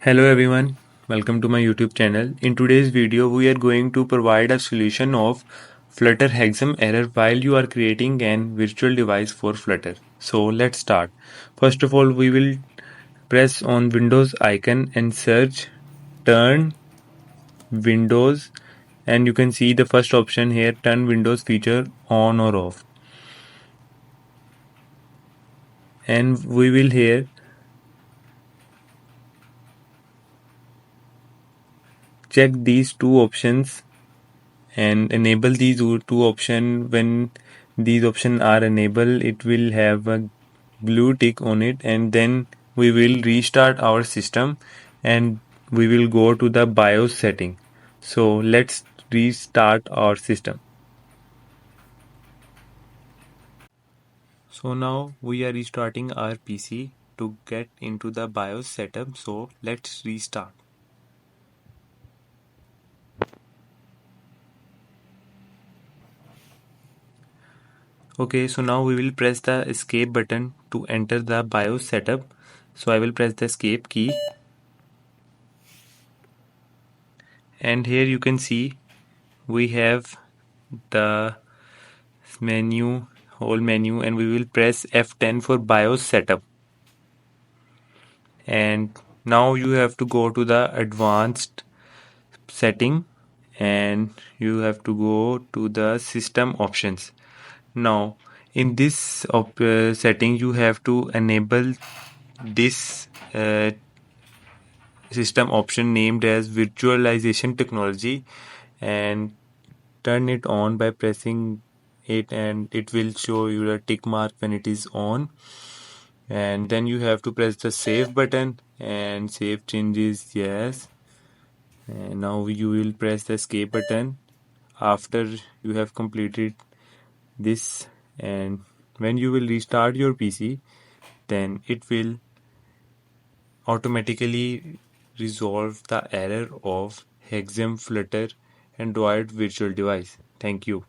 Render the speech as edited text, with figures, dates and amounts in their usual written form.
Hello everyone, welcome to my YouTube channel. In today's video, we are going to provide a solution of Flutter Haxm error while you are creating an virtual device for Flutter. So let's start. First of all, we will press on Windows icon and search turn Windows, and you can see the first option here, turn Windows feature on or off. And we will here check these two options and enable these two options. When these options are enabled, it will have a blue tick on it, and then we will restart our system and we will go to the BIOS setting. So let's restart our system. So now we are restarting our PC to get into the BIOS setup. So let's restart. Okay, so now we will press the escape button to enter the BIOS setup. So I will press the escape key, and here you can see we have the menu, whole menu, and we will press F10 for BIOS setup. And now you have to go to the advanced setting and you have to go to the system options. Now in this setting you have to enable this system option named as virtualization technology and turn it on by pressing it, and it will show you a tick mark when it is on. And then you have to press the save button and save changes, yes. And now you will press the escape button after you have completed this, and when you will restart your PC, then it will automatically resolve the error of Haxm Flutter Android virtual device. Thank you.